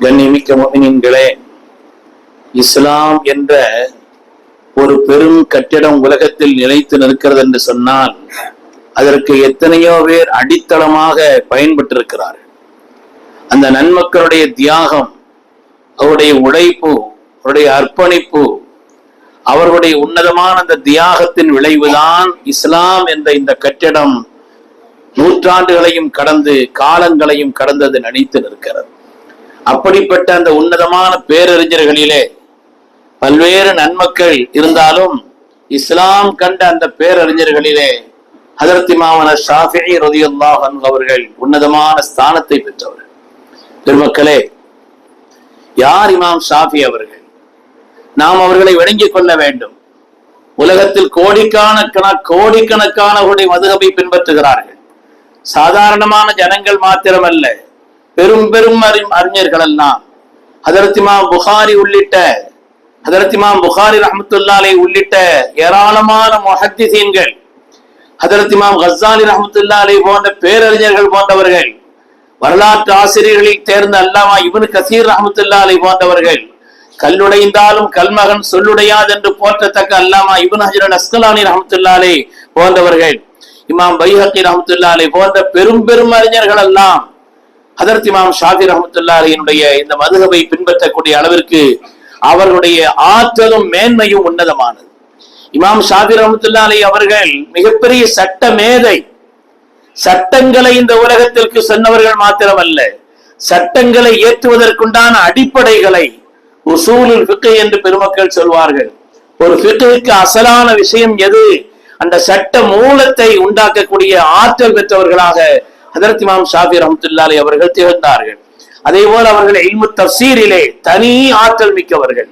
கண்ணியமிக்க முஃமினீன்களே, இஸ்லாம் என்ற ஒரு பெரும் கட்டிடம் உலகத்தில் நிலைத்து நிற்கிறது என்று சொன்னால் அதற்கு எத்தனையோ பேர் அடித்தளமாக பயன்பட்டிருக்கிறார்கள். அந்த நன்மக்களுடைய தியாகம், அவருடைய உழைப்பு, அவருடைய அர்ப்பணிப்பு, அவர்களுடைய உன்னதமான அந்த தியாகத்தின் விளைவுதான் இஸ்லாம் என்ற இந்த கட்டிடம் நூற்றாண்டுகளையும் கடந்து காலங்களையும் கடந்தது நினைத்து நிற்கிறது. அப்படிப்பட்ட அந்த உன்னதமான பேரறிஞர்களிலே பல்வேறு நன்மக்கள் இருந்தாலும் இஸ்லாம் கண்ட அந்த பேரறிஞர்களிலே ஹஜ்ரத் இமாம் ஷாஃபிஈ ரலியல்லாஹு அன்ஹு அவர்கள் உன்னதமான ஸ்தானத்தை பெற்றவர்கள். பெருமக்களே, யார் இமாம் ஷாஃபி அவர்கள்? நாம் அவர்களை வணங்கிக் கொள்ள வேண்டும். உலகத்தில் கோடிக்கணக்கானவர்களுடைய மதுஹபை பின்பற்றுகிறார்கள். சாதாரணமான ஜனங்கள் மாத்திரமல்ல, பெரும் பெரும் அறிஞர்கள் எல்லாம் ஹஜ்ரத் இமாம் புகாரி உள்ளிட்ட ஹஜ்ரத் இமாம் புகாரி ரஹ்மத்துல்லாஹி அலைஹி உள்ளிட்ட ஏராளமான முஹத்திஸீன்கள், ஹஜ்ரத் இமாம் கஸ்ஸாலி ரஹ்மத்துல்லாஹி அலைஹி போன்ற பேரறிஞர்கள் போன்றவர்கள், வரலாற்று ஆசிரியர்களில் தேர்ந்த அல்லாமா இப்னு கஸீர் ரஹ்மத்துல்லாஹி அலைஹி போன்றவர்கள், கல்லுடைந்தாலும் கல்மகன் சொல்லுடையாது என்று போற்றத்தக்க அல்லாமா இப்னு ஹஜர் அல் அஸ்கலானி ரஹ்மத்துல்லாஹி அலைஹி போன்றவர்கள், இமாம் பைஹக்கி ரஹ்மத்துல்லாஹி அலைஹி போன்ற பெரும் பெரும் அறிஞர்கள் எல்லாம் ஹஜ்ரத் இமாம் ஷாஃபி ரஹ்மத்துல்லாஹி அலைஹினுடைய இந்த மதுஹபை பின்பற்றக்கூடிய அளவிற்கு அவர்களுடைய ஆற்றலும் மேன்மையும் உன்னதமானது. இமாம் ஷாஃபி ரஹ்மத்துல்லாஹி அலைஹி அவர்கள் மிகப்பெரிய சட்ட மேதை. சட்டங்களை இந்த உலகத்திற்கு சொன்னவர்கள் மாத்திரமல்ல, சட்டங்களை ஏற்றுவதற்குண்டான அடிப்படைகளை உசூலுல் ஃபிக்ஹ் என்று பெருமக்கள் சொல்வார்கள். ஒரு ஃபிக்ஹுக்கு அசலான விஷயம் எது? அந்த சட்ட மூலத்தை உண்டாக்கக்கூடிய ஆற்றல் பெற்றவர்களாக ஹஜ்ரத் இமாம் ஷாஃபி ரஹ்மத்துல்லாஹி அலைஹி அவர்கள் திகழ்ந்தார்கள். அதே போல அவர்கள் இல்மு தஃசீரிலே தனி ஆற்றல் மிக்கவர்கள்.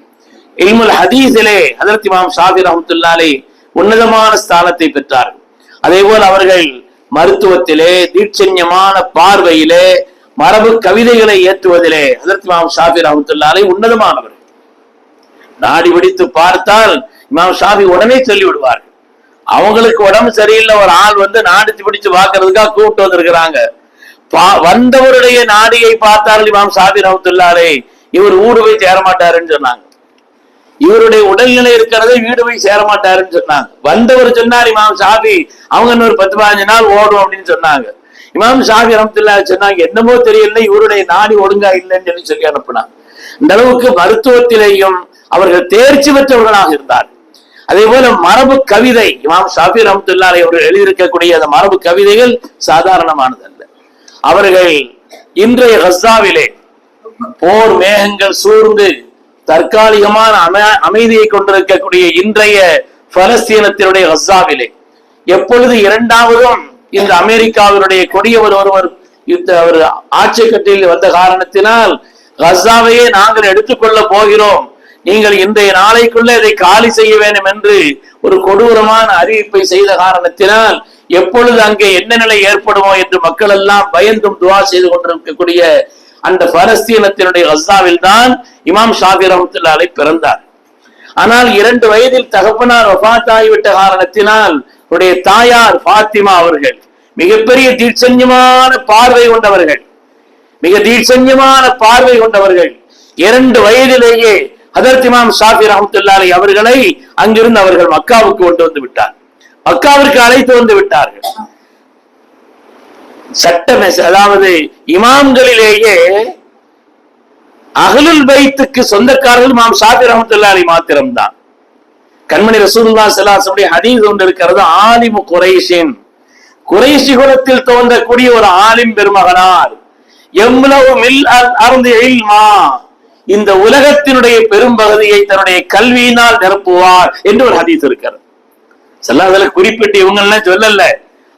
இல்முல் ஹதீஸிலே ஹஜ்ரத் இமாம் ஷாஃபி ரஹ்மத்துல்லாஹி அலைஹி உன்னதமான ஸ்தானத்தை பெற்றார்கள். அதே போல அவர்கள் மருத்துவத்திலே, தீட்சண்யமான பார்வையிலே, மரபு கவிதைகளை ஏற்றுவதிலே ஹஜ்ரத் இமாம் ஷாஃபி ரஹ்மத்துல்லாஹி அலைஹி உன்னதமானவர்கள். நாடி பிடித்து பார்த்தால் இமாம் ஷாஃபி உடனே சொல்லி விடுவார்கள். அவங்களுக்கு உடம்பு சரியில்லை, ஒரு ஆள் நாடிச்சு பிடிச்சு பார்க்கறதுக்காக கூப்பிட்டு வந்திருக்கிறாங்க. வந்தவருடைய நாடியை பார்த்தார்கள் இமாம் ஷாஃபி ரஹ்மத்துல்லாஹி அலைஹி, இவர் வீடு போய் சேரமாட்டாருன்னு சொன்னாங்க. இவருடைய உடல்நிலை இருக்கிறதை வீடு போய் சேரமாட்டாருன்னு சொன்னாங்க. வந்தவர் சொன்னார் இமாம் ஷாஃபி, அவங்க இன்னொரு 10-15 நாள் ஓடும் அப்படின்னு சொன்னாங்க. இமாம் ஷாஃபி ரஹ்மத்துல்லாஹி சொன்னாங்க, என்னமோ தெரியல, இவருடைய நாடி ஒழுங்கா இல்லைன்னு சொல்லி அனுப்பினாங்க. இந்த அளவுக்கு மருத்துவத்திலேயும் அவர்கள் தேர்ச்சி பெற்றவர்களாக இருந்தார். அதே போல மரபு கவிதை, இமாம் ஷாஃபி ரஹ்மத்துல்லாஹி அலைஹி அவர்கள் எழுதியிருக்கக்கூடிய அந்த மரபு கவிதைகள் சாதாரணமானது அல்ல. அவர்கள் இன்றைய கஸ்ஸாவிலே போர் மேகங்கள் சூழ்ந்து தற்காலிகமான அமைதியை கொண்டிருக்கக்கூடிய இன்றைய பலஸ்தீனத்தினுடைய கஸ்ஸாவிலே எப்பொழுது இரண்டாவதும் இந்த அமெரிக்காவினுடைய கொடியவர் ஒருவர் அவர் ஆட்சி கட்டில் வந்த காரணத்தினால் கஸ்ஸாவையே நாங்கள் எடுத்துக்கொள்ள போகிறோம், நீங்கள் இன்றைய நாளைக்குள்ள இதை காலி செய்ய வேண்டும் என்று ஒரு கொடூரமான அறிவிப்பை செய்த காரணத்தினால் எப்பொழுது அங்கே என்ன நிலை ஏற்படுமோ என்று மக்கள் எல்லாம் பயந்தும் துவா செய்து கொண்டிருக்கக்கூடிய அந்த பலஸ்தீனத்தினுடைய கஸ்ஸாவில் தான் இமாம் ஷாஃபி ரஹ்மத்துல்லாஹி அலைஹி பிறந்தார். ஆனால் 2 வயதில் தகப்பனார் வஃபாத் ஆகிவிட்ட காரணத்தினால் அவருடைய தாயார் ஃபாத்திமா அவர்கள் மிகப்பெரிய தீட்சண்யமான பார்வை கொண்டவர்கள். 2 வயதிலேயே ஹஜ்ரத் இமாம் ஷாஃபி ரஹ்மத்துல்லாஹி அலைஹி அவர்களை அங்கிருந்து அவர்கள் மக்காவுக்கு கொண்டு வந்து விட்டார். மக்காவிற்கு அழைத்து வந்து விட்டார்கள். அதாவது இமாம்களிலேயே அஹ்லுல் பைத்துக்கு சொந்தக்காரர்கள் இமாம் ஷாஃபி ரஹ்மத்துல்லாஹி அலைஹி மாத்திரம்தான். கண்மணி ரசூலுல்லாஹி ஸல்லல்லாஹு அலைஹி வஸல்லம் ஹதீஸ் ஒன்று இருக்கிறது, ஆலிமு குரைஷின், குரைஷி குலத்தில் தோன்றக்கூடிய ஒரு ஆலிம் பெருமகனார், யம்லவு மில் அர்தி இல்மா, இந்த உலகத்தினுடைய பெரும் பகுதியை தன்னுடைய கல்வியினால் நிரப்புவார் என்று ஒரு ஹதீஸ் இருக்கிறது. ஸல்லல்லாஹு குறிப்பிட்டு இவங்க எல்லாம் சொல்லல,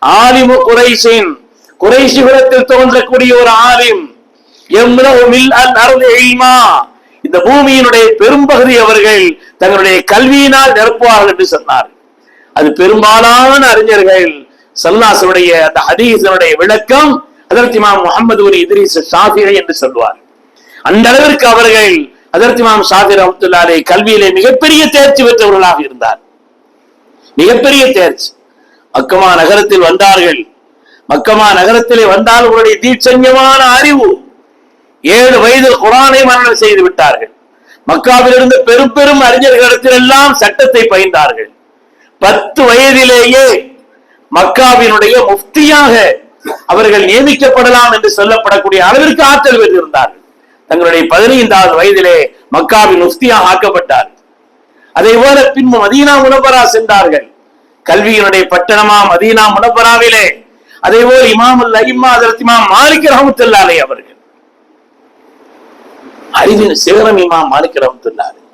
ஆலிமு குரைஷின், குரைஷி குலத்தில் தோன்றக்கூடிய ஒரு ஆலிம், யம்லவு மில் அர்தி இல்மா, இந்த பூமியினுடைய பெரும்பகுதி அவர்கள் தங்களுடைய கல்வியினால் நிரப்புவார்கள் என்று சொன்னார். அது பெரும்பாலான அறிஞர்கள் ஸல்லல்லாஹுடைய அந்த ஹதீஸினுடைய விளக்கம் ஹஜ்ரத் இமாம் முஹம்மது பின் இத்ரீஸ் ஷாஃபிஈ என்று சொல்வார். அந்த அளவிற்கு அவர்கள் ஹஜ்ரத் இமாம் ஷாஃபி ரஹ்மத்துல்லாஹி அலைஹி கல்வியிலே மிகப்பெரிய தேர்ச்சி பெற்றவர்களாக இருந்தார். மிகப்பெரிய தேர்ச்சி. மக்கமா நகரத்தில் வந்தார்கள். மக்கமா நகரத்திலே வந்தால் அவருடைய தீட்சண்யமான அறிவு 7 வயதில் குர்ஆனை மரணம் செய்து விட்டார்கள். மக்காவிலிருந்து பெரும் பெரும் அறிஞர்களிடத்தில் எல்லாம் சட்டத்தை பயின்றார்கள். 10 வயதிலேயே மக்காவினுடைய முஃப்தியாக அவர்கள் நியமிக்கப்படலாம் என்று சொல்லப்படக்கூடிய அளவிற்கு ஆற்றல் பெற்றிருந்தார்கள். தங்களுடைய 15வது வயதிலே மக்காவின் முஃப்தியாக ஆக்கப்பட்டார். அதே போல பின்பு மதீனா முனவ்வரா சென்றார்கள். கல்வியினுடைய பட்டணமா மதீனா முனவ்வராவிலே அதே போல இமாமுல் அஇம்மா ஹஜ்ரத் இமாம் மாலிக் ரஹ்மத்துல்லாஹி அலைஹி அவர்கள், அறிவின் சிகரம் இமாம் மாலிக் ரஹ்மத்துல்லாஹி அலைஹி.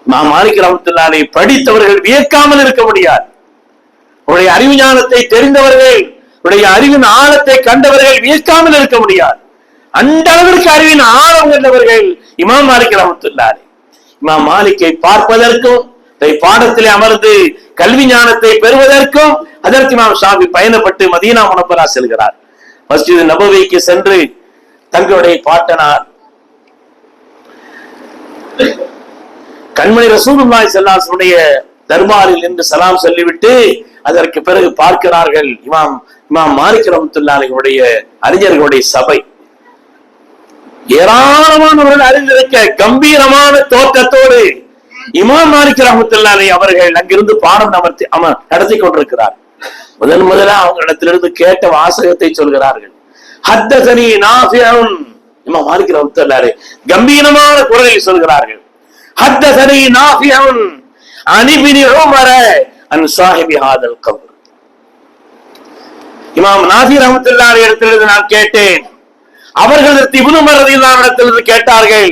இமாம் மாலிக் ரஹ்மத்துல்லாஹி அலைஹி படித்தவர்கள் வியக்காமல் இருக்க முடியாது. அவருடைய அறிவு ஞானத்தை தெரிந்தவர்கள், அவருடைய அறிவின் ஆழத்தை கண்டவர்கள் வியக்காமல் இருக்க முடியாது. அந்த அளவிற்கு அறிவின் ஆழம் கண்டவர்கள் இமாம் மாலிக் ரஹ்மத்துல்லாஹி அலைஹி. இமாம் மாலிக்கை பார்ப்பதற்கும் பாடத்திலே அமர்ந்து கல்வி ஞானத்தை பெறுவதற்கும் ஹஜ்ரத் இமாம் ஷாஃபி பயணப்பட்டு மதீனா முனவ்வரா செல்கிறார். மஸ்ஜித் நபவிக்கு சென்று தங்களுடைய பாட்டனார் கண்மணி ரசூலுல்லாஹி ஸல்லல்லாஹு அலைஹி வஸல்லம் தர்பாரில் நின்று சலாம் சொல்லிவிட்டு அதற்கு பிறகு பார்க்கிறார்கள் இமாம் மாலிக் ரஹ்மத்துல்லாஹி அலைஹி அறிஞர்களுடைய சபை. ஏராளமானவர்கள் அறிந்திருக்க கம்பீரமான தோற்றத்தோடு இமாம் மாலிக் ரஹ்மத்துல்லாஹி அலைஹி அவர்கள் அங்கிருந்து பாடம் நடத்தி கொண்டிருக்கிறார். முதலா அவங்க இடத்திலிருந்து கேட்ட வாசகத்தை சொல்கிறார்கள். ஹத்தஸனி நாஃபிஉன், இமாம் மாலிக் ரஹ்மத்துல்லாஹி அலைஹி கம்பீரமான குரலில் சொல்கிறார்கள். ஹத்தஸனி நாஃபிஉன் அன் இப்னி உமர அன் ஸாஹிபி ஹாதல் கப்ர். இமாம் நாஃபி ரஹ்மத்துல்லாஹி அலைஹி இடத்திலிருந்து நான் கேட்டேன். அவர்கள் இப்னு உமர் ரலியல்லாஹு அன்ஹு இடத்திலிருந்து கேட்டார்கள்.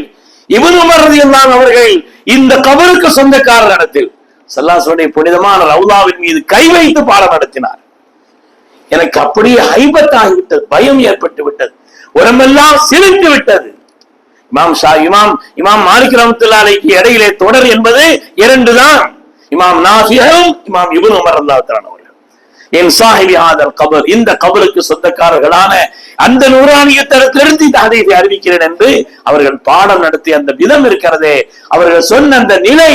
இப்னு உமர் ரலியல்லாஹு அன்ஹு அவர்கள் இந்த கபருக்கு சொந்தக்காரர் இடத்தில் ஸல்லல்லாஹு அலைஹி வஸல்லம் புனிதமான ரவுதாவின் மீது கை வைத்து பாடம் நடத்தினார். எனக்கு அப்படியே ஹைபத் ஆகிவிட்டது, பயம் ஏற்பட்டு விட்டது, உடம்பெல்லாம் சிலிர்த்து விட்டது. இமாம் மாலிக் ரஹ்மத்துல்லாஹி அலைஹி இடையிலே தொடர் என்பது 2 தான். இமாம் நாஃபியும் இமாம் இப்னு உமர் ரலியல்லாஹு அன்ஹு அவர்கள் என் ஸாஹிபி ஹாதல் கபர், இந்த கபருக்கு சொந்தக்காரர்களான அந்த நூறானியத்திலிருந்து இந்த ஹதீஸை அறிவிக்கிறேன் என்று அவர்கள் பாடம் நடத்திய அந்த விதம் இருக்கிறதே, அவர்கள் சொன்ன அந்த நிலை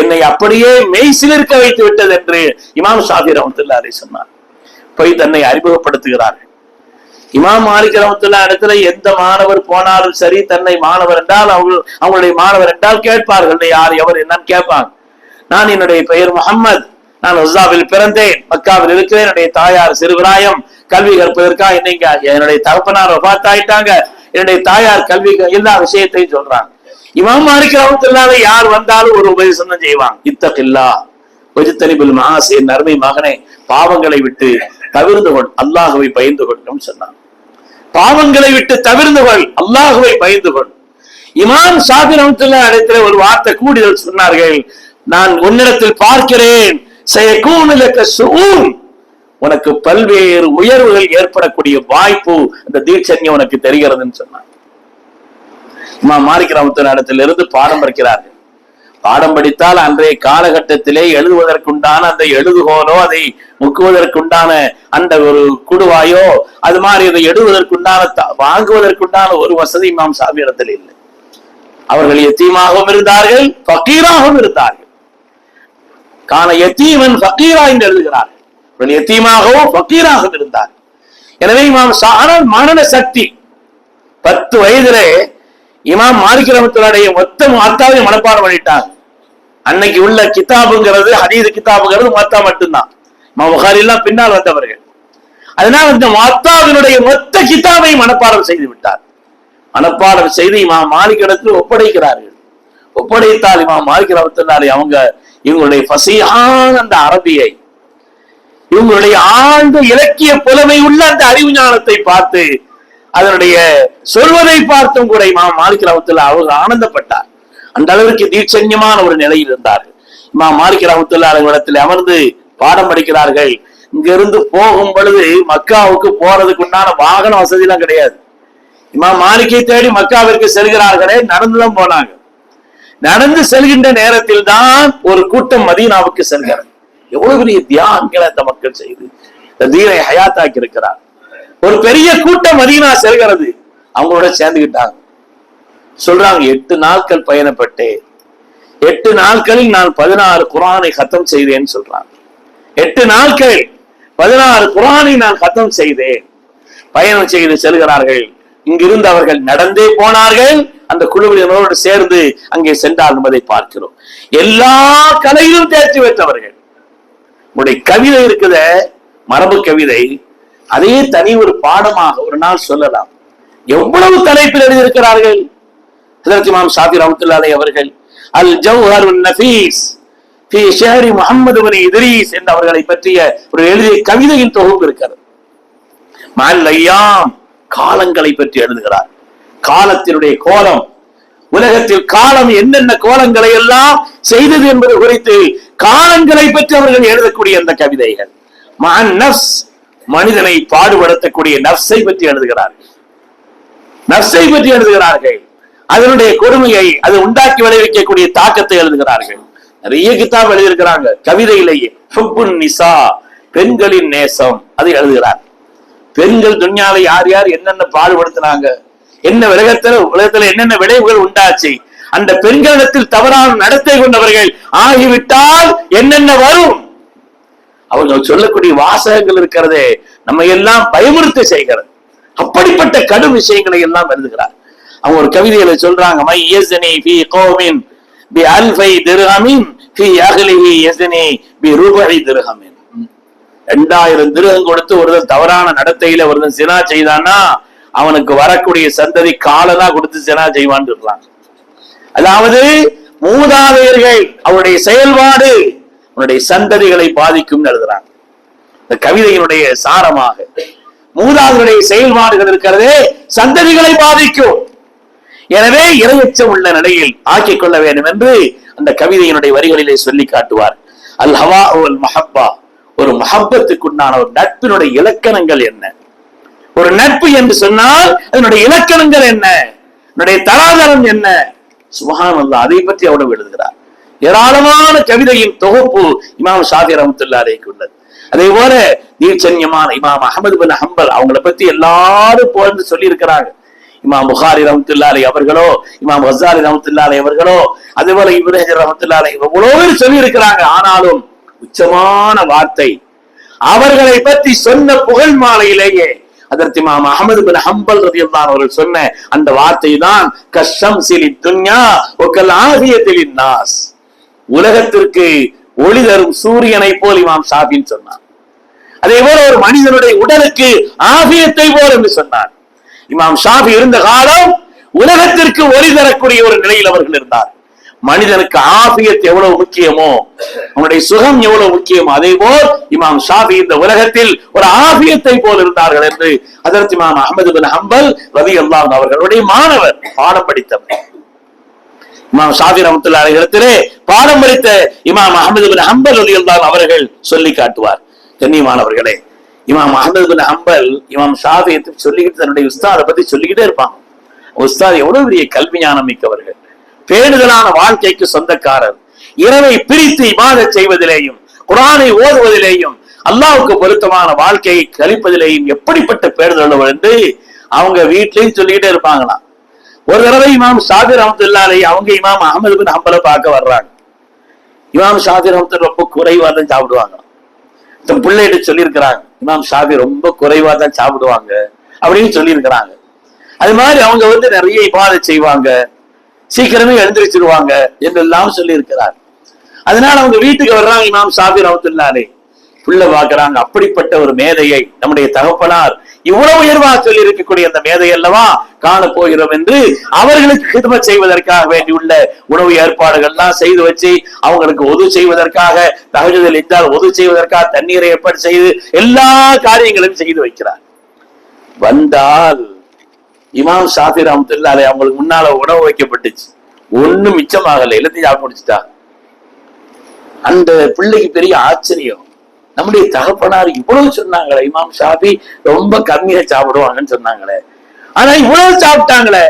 என்னை அப்படியே மெய் சிலிர்க்க வைத்து விட்டது என்று இமாம் ஷாஃபி ரஹ்மத்துல்லாஹி அலைஹி சொன்னார். போய் தன்னை அறிமுகப்படுத்துகிறார்கள். இமாம் மாலிக் ரஹ்மத்துல்லாஹி இடத்துல எந்த மாணவர் போனாலும் சரி, தன்னை மாணவர் என்றால் அவங்களுடைய மாணவர் என்றால் கேட்பார்கள், யார் எவர் என்னன்னு கேட்பாங்க. நான் என்னுடைய பெயர் முஹம்மது, நான் உஸ்ஸாவில் பிறந்தேன், மக்காவில் இருக்கிறேன், என்னுடைய தாயார் சிறுபிராயம், கல்வி கற்பதற்காக என்னுடைய தகப்பனார் வஃபாத் ஆயிட்டாங்க, என்னுடைய தாயார் கல்வி எல்லா விஷயத்தையும் சொல்றாங்க. இமாம் மாலிக் ரஹ்மத்துல்லாஹி அலைஹி யார் வந்தாலும் ஒரு உபதேசம் செய்வாங்க. இத்தகில்லாஹ் வஜ்தனிபுல் மஆசி, நறுமை மகனே பாவங்களை விட்டு தவிர்ந்து கொள், அல்லாஹ்வை பயந்து கொள்ளும் சொன்னாங்க. பாவங்களை விட்டு தவிர்ந்து கொள், அல்லாஹ்வை பயந்து கொள். இமாம் ஷாஃபி ரஹ்மத்துல்லாஹி அலைஹி ஒரு வார்த்தை கூடுதல் சொன்னார்கள். நான் உன்னிடத்தில் பார்க்கிறேன், சயகூனு லக ஷுஊன், உனக்கு பல்வேறு உயர்வுகள் ஏற்படக்கூடிய வாய்ப்பு அந்த தீட்சண்யம் உனக்கு தெரிகிறதுன்னு சொன்னாங்க. இமாம் மாலிக் ரஹ்மத்துல்லாஹி இடத்திலிருந்து பாடம் படிக்கிறார்கள். பாடம் படித்தால் அன்றைய காலகட்டத்திலே எழுதுவதற்குண்டான அந்த எழுதுகோலோ அதை முக்குவதற்குண்டான அந்த ஒரு குடுவாயோ அது மாதிரி அதை எழுதுவதற்குண்டான வாங்குவதற்குண்டான ஒரு வசதி இமாம் ஷாஃபி இடத்தில் இல்லை. அவர்கள் யத்தீமாகவும் இருந்தார்கள், ஃபகீராகவும் இருந்தார்கள். கான யத்தீமன் ஃபகீரா என்று எழுதுகிறார்கள். அவர்கள் யத்தீமாகவும் ஃபகீராகவும் இருந்தார்கள். எனவே இமாம் ஷாஃபி மனன சக்தி 10 வயதிலே இமாம் மாலிக் ரஹ்மத்துல்லாஹி மொத்த முஅத்தாவை மனப்பாடம் பண்ணிட்டாங்க. அன்னைக்கு உள்ள கிதாபுங்கிறது ஹதீஸ் கிதாபுங்கிறது முஅத்தா மட்டும்தான். இமாம் புகாரி எல்லாம் பின்னால் வந்தவர்கள். அதனால் இந்த முஅத்தாவினுடைய மொத்த கிதாபை மனப்பாடம் செய்து விட்டார். மனப்பாடம் செய்து இமாம் மாலிக் இடத்தில் ஒப்படைக்கிறார்கள். ஒப்படைத்தால் இமாம் மாலிக் ரஹ்மத்துல்லாஹி அவங்க இவங்களுடைய ஃபஸீஹான அந்த அரபியை, இவங்களுடைய ஆழ்ந்த இலக்கிய புலமை உள்ள அந்த அறிவு ஞானத்தை பார்த்து அதனுடைய சொல்வதை பார்த்தும் கூட இமாம் மாலிக் ரஹ்மத்துல்லாஹி அவங்க ஆனந்தப்பட்டார். அந்த அளவிற்கு தீட்சண்யமான ஒரு நிலையில் இருந்தார்கள். இமாம் மாலிக் ரஹ்மத்துல்லாஹி இடத்தில் அமர்ந்து பாடம் படிக்கிறார்கள். இங்கிருந்து போகும் பொழுது மக்காவுக்கு போறதுக்கு உண்டான வாகன வசதி எல்லாம் கிடையாது. இமாம் மாலிக்கை தேடி மக்காவிற்கு செல்கிறார்களே, நடந்துதான் போனாங்க. நடந்து செல்கின்ற நேரத்தில் தான் ஒரு கூட்டம் மதீனாவுக்கு செல்கிறது. எவ்வளவு பெரிய தியாகங்களை அந்த மக்கள் செய்து இந்த தீனை ஹயாத்தாக்கி இருக்கிறார். ஒரு பெரிய கூட்டம் மதீனா செல்கிறது. அவங்களோட சேர்ந்துகிட்டாங்க. சொல்றாங்க, 8 நாட்கள் பயணப்பட்டேன், 8 நாட்களில் நான் 16 குர்ஆனை கத்தம் செய்தேன்னு சொல்றாங்க. 8 நாட்கள் 16 குர்ஆனை நான் கத்தம் செய்தேன். பயணம் செய்து செல்கிறார்கள். இங்கிருந்து அவர்கள் நடந்தே போனார்கள், அந்த குழுவினரோடு சேர்ந்து அங்கே சென்றார் என்பதை பார்க்கிறோம். எல்லா கலையிலும் தேர்ச்சி பெற்றவர்கள். உங்களுடைய கவிதை இருக்குத, மரபு கவிதை, அதே தனி ஒரு பாடமாக ஒரு நாள் சொல்லலாம். எவ்வளவு தலைப்பில் எழுதியிருக்கிறார்கள். ஹஜ்ரத் இமாம் ஷாஃபி ரஹ்மத்துல்லாஹி அலைஹி அவர்கள் அல் ஜௌஹருன் நஃபீஸ் ஃபீ ஷஹரி முஹம்மது இப்னு இத்ரீஸ் என்ற அவர்களை பற்றிய ஒரு எழுதிய கவிதையின் தொகுப்பு இருக்கிறது. மல் அய்யாம், காலங்களை பற்றி எழுதுகிறார். காலத்தினுடைய கோலம், உலகத்தில் காலம் என்னென்ன கோலங்களை எல்லாம் செய்தது என்பது குறித்து காலங்களை பற்றி அவர்கள் எழுதக்கூடிய அந்த கவிதைகள். மஅன் நஃப்ஸ், மனிதனை பாடுபடுத்தக்கூடிய நஃப்ஸை பற்றி எழுதுகிறார்கள். நஃப்ஸை பற்றி எழுதுகிறார்கள். அதனுடைய கொடுமையை, அது உண்டாக்கி விளைவிக்கக்கூடிய தாக்கத்தை எழுதுகிறார்கள். நிறைய கிதாப் எழுதியிருக்கிறாங்க கவிதையிலேயே. ஹுப்புன் நிசா, பெண்களின் நேசம், அதை எழுதுகிறார். பெண்கள் துன்யால யார் யார் என்னென்ன பாடுபடுத்தினாங்க, என்ன உலகத்துல என்னென்ன விளைவுகள் உண்டாச்சு, அந்த பெண்களிடத்தில் தவறான நடத்தை கொண்டவர்கள் ஆகிவிட்டால் என்னென்ன வரும், அவர்கள் சொல்லக்கூடிய வாசகங்கள் இருக்கிறதே நம்ம எல்லாம் பயமுறுத்த செய்கிறது. அப்படிப்பட்ட கடும் விஷயங்களை எல்லாம் எழுதுகிறார். அவங்க ஒரு கவிதையில சொல்றாங்க, மை யஸ்னி ஃபீ கௌமின் பி அல்ஃபை திர்ஹமின் ஃபீ அஹ்லிஹி யஸ்னி பி ருபஇ திர்ஹமின். 2000 திர்ஹம் கொடுத்து ஒருத்தன் தவறான நடத்தையில ஒருத்தன் சினா செய்தான்னா அவனுக்கு வரக்கூடிய சந்ததி காலனா கொடுத்து சினா செய்வான்னு சொல்றாங்க. அதாவது மூதாதையர்கள் அவருடைய செயல்பாடு அவனுடைய சந்ததிகளை பாதிக்கும் எழுதுறாங்க. இந்த கவிதையினுடைய சாரமாக மூதாதையருடைய செயல்பாடுகள் இருக்கிறதே சந்ததிகளை பாதிக்கும். எனவே இரையச்சம் உள்ள நிலையில் ஆக்கிக் கொள்ள வேண்டும் என்று அந்த கவிதையினுடைய வரிகளிலே சொல்லி காட்டுவார். அல் ஹவா வல் மஹப்பா, ஒரு மஹப்பத்துக்குண்டான ஒரு நட்பினுடைய இலக்கணங்கள் என்ன, ஒரு நட்பு என்று சொன்னால் அதனுடைய இலக்கணங்கள் என்ன, அதனுடைய தராதரம் என்ன, சுப்ஹானல்லாஹ், அதை பற்றி அவ்வளவு எழுதுகிறார். ஏராளமான கவிதையின் தொகுப்பு இமாம் ஷாஃபி ரஹ்மத்துல்லாஹி அலைஹி உள்ளது. அதே போல தீர்ச்சன்யமான இமாம் அஹ்மது பின் ஹம்பல், அவங்களை பத்தி எல்லாரும் புகழ்ந்து சொல்லி இருக்கிறாங்க. இமாம் புகாரி ரஹ்மத்துல்லாஹி அலைஹி அவர்களோ, இமாம் கஸாலி ரஹ்மத்துல்லாஹி அலைஹி அவர்களோ, அதே போல இப்னு ஹஜர் ரஹ்மத்துல்லாஹி அலைஹி எவ்வளவு பேர் சொல்லி இருக்கிறாங்க. ஆனாலும் உச்சமான வார்த்தை அவர்களை பற்றி சொன்ன புகழ் மாலையிலேயே அதற்கு இமாம் அஹ்மது பின் ஹம்பல் ரலியல்லாஹு அவர்கள் சொன்ன அந்த வார்த்தை தான் கஷம்ஸி லித்துன்யா வ கல் ஆஃபியத்தி லின்னாஸ், உலகத்திற்கு ஒளி தரும் சூரியனை போல் இமாம் ஷாஃபி சொன்னார். அதே போல ஒரு மனிதனுடைய உடலுக்கு ஆஃபியத்தை போல் என்று சொன்னார். இமாம் ஷாஃபி இருந்த காலம் உலகத்திற்கு ஒளி தரக்கூடிய ஒரு நிலையில் அவர்கள் இருந்தார். மனிதனுக்கு ஆஃபியத் எவ்வளவு முக்கியமோ, அவனுடைய சுகம் எவ்வளவு முக்கியமோ, அதே போல் இமாம் ஷாஃபி இந்த உலகத்தில் ஒரு ஆஃபியத்தை போல் இருந்தார்கள் என்று அதற்கு இமாம் அஹ்மது பின் ஹம்பல் ரலியல்லாஹு அன்ஹு அவர்களுடைய மாணவர், பாடம் படித்தவர். இமாம் ஷாஃபி ரஹ்மத்துல்லாஹி அலைஹி இடத்திலே பாடம் படித்த இமாம் அஹ்மது பின் ஹம்பல் ரலியல்லாஹு அன்ஹு அவர்கள் சொல்லி காட்டுவார். கண்ணியமானவர்களே, இமாம் அஹ்மது பின் ஹம்பல் இமாம் ஷாஃபியை சொல்லிக்கிட்டு தன்னுடைய உஸ்தாதை பத்தி சொல்லிக்கிட்டே இருப்பாங்க. உஸ்தாத் எவ்வளவு பெரிய கல்வி ஞானம் மிக்கவர்கள், பேணுதலான வாழ்க்கைக்கு சொந்தக்காரர், இரவை பிரித்து இபாதத் செய்வதிலேயும் குர்ஆனை ஓதுவதிலேயும் அல்லாஹ்வுக்கு பொருத்தமான வாழ்க்கையை கழிப்பதிலேயும் எப்படிப்பட்ட பேணுதல் உள்ளவர் என்று அவங்க வீட்லயும் சொல்லிக்கிட்டே இருப்பாங்களாம். ஒரு தடவை இமாம் ஷாஃபி ரஹ்மத்துல்லாஹி அலைஹி அவங்க இமாம் அஹ்மது பின் ஹம்பலை பார்க்க வர்றாங்க. இமாம் ஷாஃபி ரஹ்மத்துல்லாஹி ரொம்ப குறைவா தான் சாப்பிடுவாங்க. தன் பிள்ளைகிட்ட சொல்லியிருக்கிறாங்க, இமாம் ஷாஃபி ரொம்ப குறைவா தான் சாப்பிடுவாங்க அப்படின்னு சொல்லியிருக்கிறாங்க. அது மாதிரி அவங்க நிறைய இபாதத் செய்வாங்க, சீக்கிரமே எழுந்திரிச்சிருவாங்க என்றெல்லாம் சொல்லி இருக்கிறார். அதனால அவங்க வீட்டுக்கு வர்றாங்க இமாம் ஷாஃபி ரஹ்மத்துல்லாஹி அலைஹி. புள்ள பாக்குறாங்க, அப்படிப்பட்ட ஒரு மேதையை நம்முடைய தகப்பனார் இவ்வளவு உயர்வா சொல்லி இருக்கக்கூடிய அந்த மேதை அல்லவா காண போகிறோம் என்று அவர்களுக்கு கிதுமத் செய்வதற்காக வேண்டியுள்ள உணவு ஏற்பாடுகள்லாம் செய்து வச்சு, அவங்களுக்கு ஒது செய்வதற்காக, தஹஜ்ஜுதில் இருந்தால் ஒது செய்வதற்காக தண்ணீரை ஏற்பாடு செய்து எல்லா காரியங்களையும் செய்து வைக்கிறார். வந்தால் இமாம் ஷாஃபி ரஹ்மத்துல்லாஹி அலைஹி அவங்களுக்கு முன்னால உணவு வைக்கப்பட்டுச்சு, ஒண்ணும் மிச்சமாகல, எல்லாத்தையும் சாப்பிட்டு முடிச்சுட்டா. அந்த பிள்ளைக்கு பெரிய ஆச்சரியம், நம்முடைய தகப்பனார் இவ்வளவு சொன்னாங்களே, இமாம் ஷாஃபி ரொம்ப கம்மியா சாப்பிடுவாங்கன்னு சொன்னாங்களே, ஆனா இவ்வளவு சாப்பிட்டாங்களே.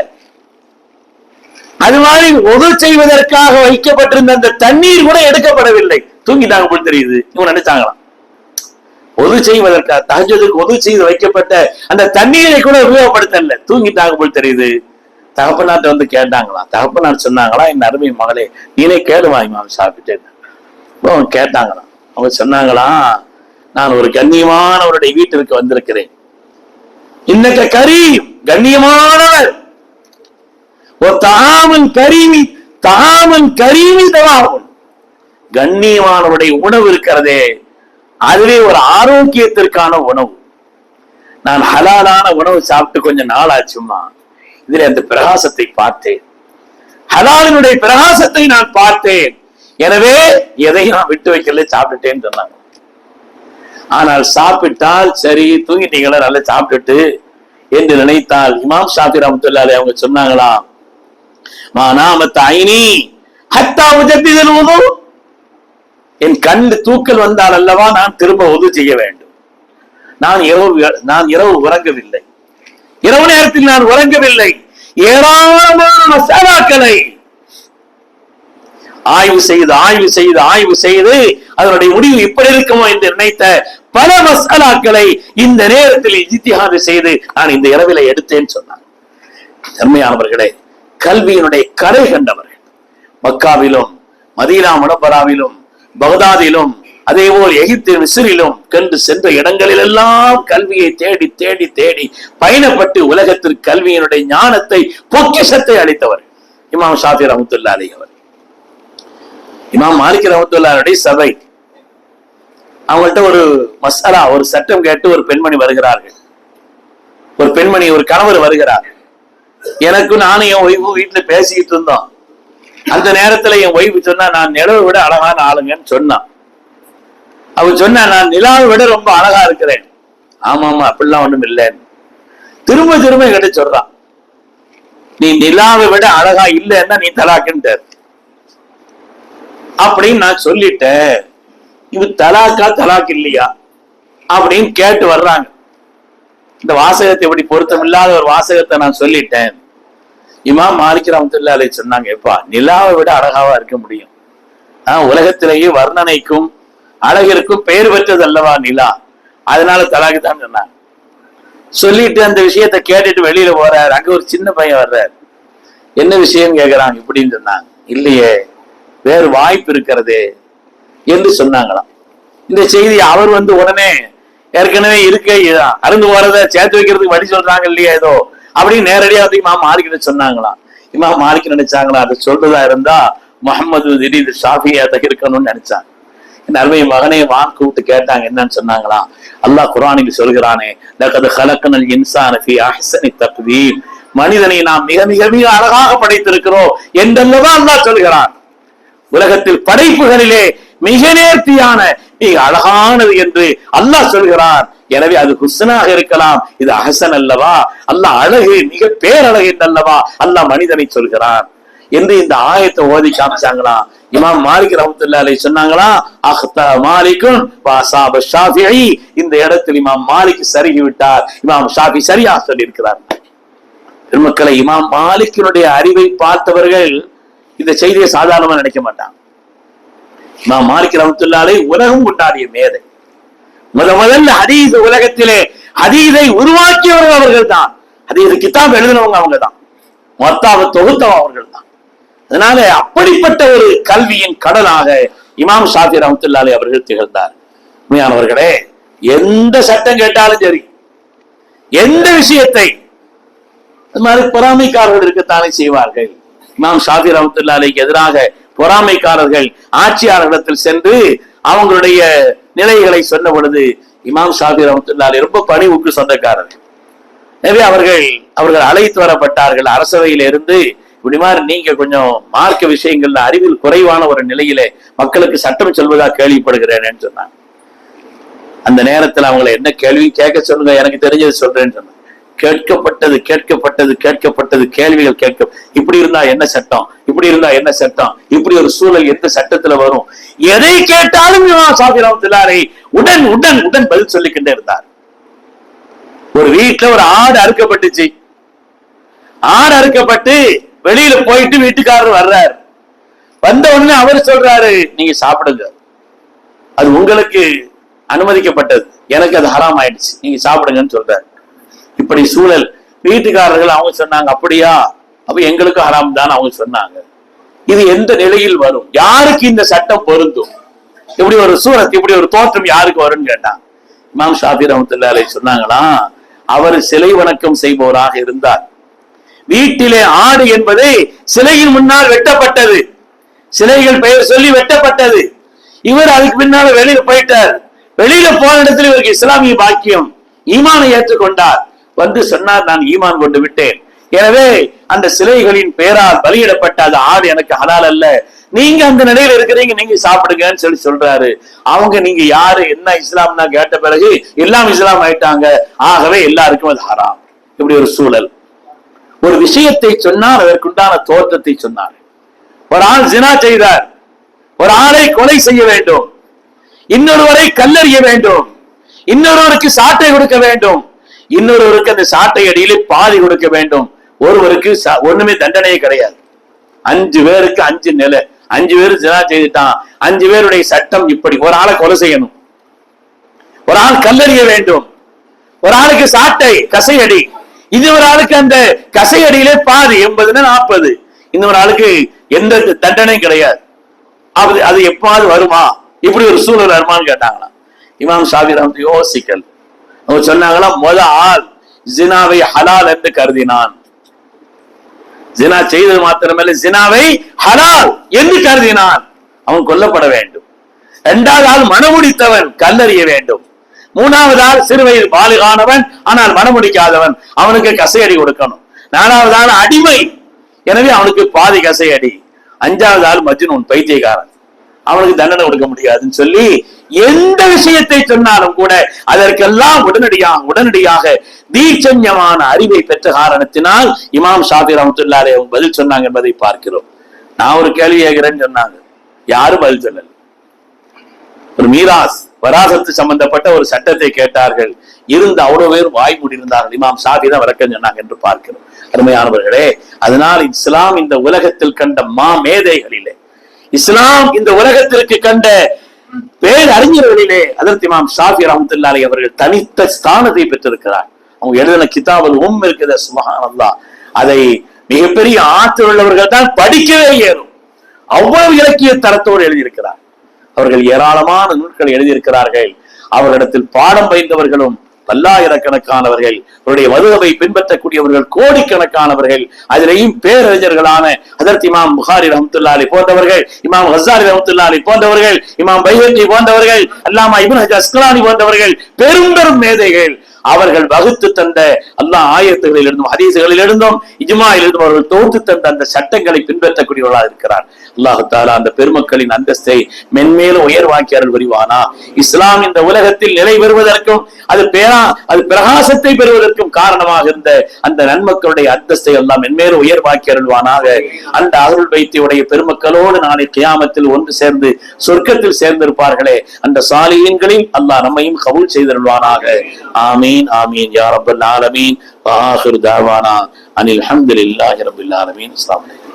அது மாதிரி ஒது செய்வதற்காக வைக்கப்பட்டிருந்த அந்த தண்ணீர் கூட எடுக்கப்படவில்லை, தூங்கிட்டாங்க போல் தெரியுது. இவங்க நினைச்சாங்களாம் ஒது செய்வதற்காக தஹஜ்ஜுதுக்கு ஒது செய்து வைக்கப்பட்ட அந்த தண்ணீரை கூட உபயோகப்படுத்தல, தூங்கிட்டாங்க போல் தெரியுது. தகப்பனார்ட்ட வந்து கேட்டாங்களாம். தகப்பனார் சொன்னாங்களா, என் அருமை மகளே நீனே கேளுவா இமாம் ஷாஃபி. அவங்க கேட்டாங்களாம். அவங்க சொன்னாங்களாம், நான் ஒரு கண்ணியமானவருடைய வீட்டிற்கு வந்திருக்கிறேன். இன்னக்க கரீம், கண்ணியமானவர். ஒரு தஆமுல் கரீமி தஆமுல் கரீமி தவாவுன், கண்ணியமானவருடைய உணவு இருக்கிறதே அதுவே ஒரு ஆரோக்கியத்திற்கான உணவு. நான் ஹலாலான உணவு சாப்பிட்டு கொஞ்சம் நாளாச்சுமா, இதுல அந்த பிரகாசத்தை பார்த்தேன், ஹலாலினுடைய பிரகாசத்தை நான் பார்த்தேன், எனவே எதையும் நான் விட்டு வைக்கல, சாப்பிட்டுட்டேன்னு சொன்னாங்க. ஆனால் சாப்பிட்டால் சரி தூங்கிட்டீங்களா, நல்லா சாப்பிட்டுட்டு என்று நினைத்தால் இமாம் ஷாஃபி ரஹ்மத்துல்லாஹி அலைஹி அவங்க சொன்னாங்களா, மானாமத் ஐனி ஹத்தா உஜத்திதல் வுது, என் கண்ணு தூக்கல் வந்தால் அல்லவா நான் திரும்ப உது செய்ய வேண்டும். நான் இரவு உறங்கவில்லை, இரவு நேரத்தில் நான் உறங்கவில்லை, ஏராளமான மசாலாக்களை ஆய்வு செய்து அதனுடைய முடிவு இப்படி இருக்குமோ என்று நினைத்த பல மசாலாக்களை இந்த நேரத்தில் இஜ்திஹாத் செய்து நான் இந்த இரவில எடுத்தேன்னு சொன்னாங்க. அருமையானவர்களே, கல்வியினுடைய கரை கண்டவர்கள். மக்காவிலும் மதீனா முனவ்வராவிலும் பகதாதிலும் அதேபோல் எகிப்து மிஸ்ரிலும் கண்டு சென்ற இடங்களில் எல்லாம் கல்வியை தேடி தேடி தேடி பயணப்பட்டு உலகத்திற்கு கல்வியினுடைய ஞானத்தை பொக்கிஷத்தை அளித்தவர் இமாம் ஷாஃபி ரஹ்மத்துல்லாஹி அலைஹி அவர். இமாம் மாலிக் ரஹ்மத்துல்லாஹி அலைஹி சபை, அவங்கள்ட்ட ஒரு மசாலா, ஒரு சட்டம் கேட்டு ஒரு பெண்மணி வருகிறார்கள். ஒரு கணவர் வருகிறார். எனக்கு நானும் என் ஒய்ஃபு வீட்டுல பேசிக்கிட்டு இருந்தோம். அந்த நேரத்துல என் ஒய்ஃபு சொன்னா, நான் நிலவை விட அழகான ஆளுங்கன்னு சொன்னான். அவ சொன்னா, நான் நிலாவை விட ரொம்ப அழகா இருக்கிறேன். ஆமா அப்படிலாம் ஒண்ணும் இல்லைன்னு திரும்ப திரும்ப என்கிட்ட சொல்றான். நீ நிலாவை விட அழகா இல்லைன்னா நீ தலாக்குன்ட்டு அப்படின்னு நான் சொல்லிட்டேன். இது தலாக்கா தலாக் இல்லையா அப்படின்னு கேட்டு வர்றாங்க. இந்த வாசகத்தை இப்படி பொருத்தம் இல்லாத ஒரு வாசகத்தை நான் சொல்லிட்டேன். இமாம் மாலிக் ரஹ்மத்துல்லாஹி அலைஹி சொன்னாங்க, எப்பா நிலாவை விட அழகாவா இருக்க முடியும்? உலகத்திலேயே வர்ணனைக்கும் அழகிற்கும் பெயர் பெற்றது அல்லவா நிலா, அதனால தலாக்கு தான் சொன்னாங்க. சொல்லிட்டு அந்த விஷயத்த கேட்டுட்டு வெளியில போறாரு. அங்க ஒரு சின்ன பையன் வர்றாரு. என்ன விஷயம் கேட்கிறாங்க இப்படின்னு சொன்னாங்க. இல்லையே, வேறு வாய்ப்பு இருக்கிறது என்று சொன்னாங்களாம். இந்த செய்தி அவர் உடனே ஏற்கனவே இருக்க அருந்து போறத சேர்த்து வைக்கிறதுக்கு வழி சொல்றாங்க இல்லையா ஏதோ அப்படின்னு நேரடியா இமாம் மாலிக் சொன்னாங்களாம். இமாம் மாலிக் நினைச்சாங்களா, அதை சொல்றதா இருந்தா முஹம்மது திடீர் ஷாஃபியா இருக்கணும்னு நினைச்சாங்க. என் அருமை மகனே வான் கூப்பிட்டு கேட்டாங்க. என்னன்னு சொன்னாங்களாம், அல்லாஹ் குர்ஆனில் சொல்கிறானே, லகத் கலக்னல் இன்சான ஃபீ அஹ்ஸனி தக்வீம், மனிதனை நாம் மிக மிக மிக அழகாக படைத்திருக்கிறோம் என்றல்லவா அல்லாஹ் சொல்கிறான். உலகத்தில் படைப்புகளிலே மிக நேர்த்தியான மிக அழகானது என்று அல்லாஹ் சொல்கிறான். எனவே அது ஹுஸ்னாக இருக்கலாம், இது அஹ்ஸன் அல்லவா, அல்லாஹ் அழகு மிக பேரழகு அல்லவா அல்லாஹ் மனிதனை சொல்கிறான் என்று இந்த ஆயத்தை ஓதி காமிச்சாங்களா. இமாம் மாலிக் ரஹ்மத்துல்லாஹி அலைஹி சொன்னாங்களா, அக்தா மாலிகுன் வஸாப ஷாஃபிஈ, இந்த இடத்தில் இமாம் மாலிக் சருகி விட்டார், இமாம் ஷாஃபி சரியா சொல்லி இருக்கிறார். பெருமக்களை, இமாம் மாலிக்கினுடைய அறிவை பார்த்தவர்கள் இந்த செய்தியை சாதாரணமா நினைக்க மாட்டாங்க. இமாம் மாலிக் ரஹ்மத்துல்லாஹி அலைஹி உலகம் கொண்டாடிய மேதை. முதல்ல ஹதீஸ் உலகத்திலே ஹதீஸை உருவாக்கியவர்கள் அவர்கள் தான். ஹதீஸ் கிதாப் எழுதினவங்க அவங்க தான். மொத்தாவை தொகுத்தவங்க அவர்கள் தான். அதனால அப்படிப்பட்ட ஒரு கல்வியின் கடலாக இமாம் ஷாஃபி ரஹ்மத்துல்லாஹி அலைஹி அவர்கள் திகழ்ந்தார். உண்மையானவர்களே, எந்த சட்டம் கேட்டாலும் சரி, எந்த விஷயத்தை அது மாதிரி பொறாமைக்காரர்கள் இருக்கத்தானே செய்வார்கள். இமாம் ஷாஃபி ரஹ்மத்துல்லாஹி அலைஹிக்கு எதிராக பொறாமைக்காரர்கள் ஆட்சியாளர்களிடத்தில் சென்று அவங்களுடைய நிலைகளை சொன்ன பொழுது இமாம் ஷாஃபி ரஹ்மத்துல்லாஹி அலைஹி ரொம்ப பணிவுக்கு சொந்தக்காரர்கள். எனவே அவர்கள் அழைத்து வரப்பட்டார்கள் அரசவையில இருந்து. இப்படி மாதிரி நீங்க கொஞ்சம் மார்க்க விஷயங்கள்ல அறிவில் குறைவான ஒரு நிலையிலே மக்களுக்கு சட்டம் சொல்வதா கேள்விப்படுகிறேன்னு சொன்னாங்க. அந்த நேரத்தில் அவங்களை என்ன கேள்வி கேட்க சொல்லுங்க, எனக்கு தெரிஞ்சது சொல்றேன்னு சொன்னாங்க. கேட்கப்பட்டது கேள்விகள் கேட்க, இப்படி இருந்தா என்ன சட்டம், இப்படி இருந்தா என்ன சட்டம், இப்படி ஒரு சூழல் எந்த சட்டத்துல வரும், எதை கேட்டாலும் இமாம் ஷாஃபி ரஹ்மத்துல்லாஹி அலைஹி உடன் பதில் சொல்லிக்கிட்டே இருந்தார். ஒரு வீட்டுல ஒரு ஆடு அறுக்கப்பட்டுச்சு. ஆடு அறுக்கப்பட்டு வெளியில போயிட்டு வீட்டுக்காரர் வர்றாரு. வந்த உடனே அவர் சொல்றாரு, நீங்க சாப்பிடுங்க, அது உங்களுக்கு அனுமதிக்கப்பட்டது, எனக்கு அது ஹராம் ஆயிடுச்சு, நீங்க சாப்பிடுங்கன்னு சொல்றாரு. இப்படி சூழல் வீட்டுக்காரர்கள் அவங்க சொன்னாங்க, அப்படியா, அப்ப எங்களுக்கு ஹராம் தான் அவங்க சொன்னாங்க. இது எந்த நிலையில் வரும், யாருக்கு இந்த சட்டம் பொருந்தும், இப்படி ஒரு சூரத், இப்படி ஒரு தோற்றம் யாருக்கு வரும்னு கேட்டாங்க. இமாம் ஷாஃபி ரஹ்மத்துல்லாஹி அலைஹி சொன்னாங்களாம், அவர் சிலை வணக்கம் செய்பவராக இருந்தார். வீட்டிலே ஆடு என்பது சிலையின் முன்னால் வெட்டப்பட்டது, சிலைகள் பெயர் சொல்லி வெட்டப்பட்டது. இவர் அதுக்கு பின்னால வெளியில போயிட்டார். வெளியில போன இடத்துல இவருக்கு இஸ்லாமிய பாக்கியம், ஈமானை ஏற்றுக்கொண்டார். வந்து சொன்னார், நான் ஈமான் கொண்டு விட்டேன், எனவே அந்த சிலைகளின் பெயரால் பலியிடப்பட்ட அந்த ஆடு எனக்கு ஹலால் அல்ல, நீங்க அந்த நிலையில இருக்கிறீங்க, நீங்க சாப்பிடுங்கன்னு சொல்லி சொல்றாரு. அவங்க நீங்க யாரு என்ன இஸ்லாம்னா கேட்ட பிறகு எல்லாம் இஸ்லாம் ஆயிட்டாங்க, ஆகவே எல்லாருக்கும் அது ஹராம். இப்படி ஒரு சூழல். ஒரு விஷயத்தை சொன்னார், அதற்குண்டான தோற்றத்தை சொன்னார். ஒரு ஆள் ஜினா செய்தார், ஒரு ஆளை கொலை செய்ய வேண்டும், இன்னொருவரை கல்லறிய வேண்டும், இன்னொருவருக்கு சாட்டை கொடுக்க வேண்டும், இன்னொருவருக்கு அந்த சாட்டை அடியிலே பாதி கொடுக்க வேண்டும். ஒருவருக்கு ஒண்ணுமே தண்டனையே கிடையாது. 5 பேருக்கு 5 நிலை, 5 பேர் ஜினா செய்துட்டான், 5 பேருடைய சட்டம் இப்படி. ஒரு ஆளை கொலை செய்யணும், ஒரு ஆள் கல்லறிய வேண்டும், ஒரு ஆளுக்கு சாட்டை கசையடி, இது ஒரு ஆளுக்கு அந்த கசையடியிலே பாதி 80-40, இன்னொரு ஆளுக்கு எந்த தண்டனையும் கிடையாது. அது எப்பாவது வருமா? இப்படி ஒரு சூழல் வருமானு கேட்டாங்களா. இமாம் ஷாஃபி ரஹ்மத்துல்லாஹி யோசிக்கல். அவங்க சொன்னாங்களா, முத ஆள் ஜினாவை ஹலால் என்று கருதினான், ஜினா செய்தது மாத்திரமல்ல ஜினாவை ஹலால் என்று கருதினான், அவன் கொல்லப்பட வேண்டும். 2வது ஆள் மனமுடித்தவன், கல்லறிய வேண்டும். 3வது ஆள் சிறுவயது பாலிகானவன் ஆனால் மனமுடிக்காதவன், அவனுக்கு கசையடி கொடுக்கணும். 4வது ஆள் அடிமை, எனவே அவனுக்கு பாதி கசையடி. 5வது ஆள் மஜ்னூன், பைத்தியக்காரன், அவனுக்கு தண்டனை கொடுக்க முடியாதுன்னு சொல்லி எந்த விஷயத்தை சொன்னாலும் கூட அதற்கெல்லாம் உடனடியாக தீட்சண்யமான அறிவை பெற்ற காரணத்தினால் இமாம் ஷாஃபி ரஹ்மத்துல்லாஹி அலைஹி பதில் சொன்னாங்க என்பதை பார்க்கிறோம். நான் ஒரு கேள்வி கேட்கிறேன்னு சொன்னாங்க, யாரும் பதில் சொல்லல. ஒரு மீராஸ் வராசத்து சம்பந்தப்பட்ட ஒரு சட்டத்தை கேட்டார்கள், இருந்த அவ்வளவு பேர் வாய் மூடியிருந்தார்கள். இமாம் ஷாஃபி தான் விளக்கம் சொன்னாங்க என்று பார்க்கிறோம். அருமையானவர்களே, அதனால் இஸ்லாம் இந்த உலகத்தில் கண்ட மேதைகளிலே, இஸ்லாம் இந்த உலகத்திற்கு கண்ட பேரறிஞர்களிலே அதற்கு இமாம் ஷாஃபி ரஹ்மத்துல்லாஹி அலைஹி அவர்கள் தனித்த ஸ்தானத்தை பெற்றிருக்கிறார். அவங்க எழுதின கிதாபுல் இருக்குது, சுப்ஹானல்லாஹ், அதை மிகப்பெரிய ஆற்றல் உள்ளவர்கள் தான் படிக்கவே ஏறும், அவ்வளவு இலக்கிய தரத்தோடு எழுதியிருக்கிறார். அவர்கள் ஏராளமான நூல்கள் எழுதியிருக்கிறார்கள். அவர்களிடத்தில் பாடம் பயின்றவர்களும் பல்லாயிரக்கணக்கானவர்கள், அவருடைய மதுஹபை பின்பற்றக்கூடியவர்கள் கோடிக்கணக்கானவர்கள், அதிலேயும் பேரறிஞர்களான ஹஜ்ரத் இமாம் புகாரி ரஹ்மத்துல்லாஹி அலைஹி போன்றவர்கள், இமாம் கஸ்ஸாலி ரஹ்மத்துல்லாஹி அலைஹி போன்றவர்கள், இமாம் பைஹகி போன்றவர்கள், அல்லாமா இப்னு ஹஜர் அஸ்கலானி போன்றவர்கள், பெரும் பெரும் மேதைகள். அவர்கள் வகுத்து தந்த அல்லாஹ் ஆயத்துகளில் இருந்தும் ஹதீசுகளில் இருந்தும் இஜ்மாயில் இருந்தும் அவர்கள் தொகுத்து தந்த அந்த சட்டங்களை பின்பற்றக்கூடியவர்களாக இருக்கிறார். அல்லாஹு தஆலா அந்த பெருமக்களின் அந்தஸ்தை மென்மேலும் உயர்வாக்கி அருள் புரிவானா. இஸ்லாம் இந்த உலகத்தில் நிலை பெறுவதற்கும் அது பிரகாசத்தை பெறுவதற்கும் காரணமாக இருந்த அந்த நன்மக்களுடைய அந்தஸ்தை எல்லாம் மென்மேலும் உயர்வாக்கி அருள்வானாக. அந்த அருள் வைத்தியுடைய பெருமக்களோடு நாளை கியாமத்தில் ஒன்று சேர்ந்து சொர்க்கத்தில் சேர்ந்திருப்பார்களே, அந்த சாலிஹீன்களில் அல்லாஹ் நம்மையும் கபூல் செய்தருள்வானாக. ஆமீன் ஆமீன் யா ரப்பல் ஆலமீன். ஆகிரு தஅவானா அனில் ஹம்துலில்லாஹி ரப்பில் ஆலமீன். அஸ்ஸலாமு அலைக்கும்.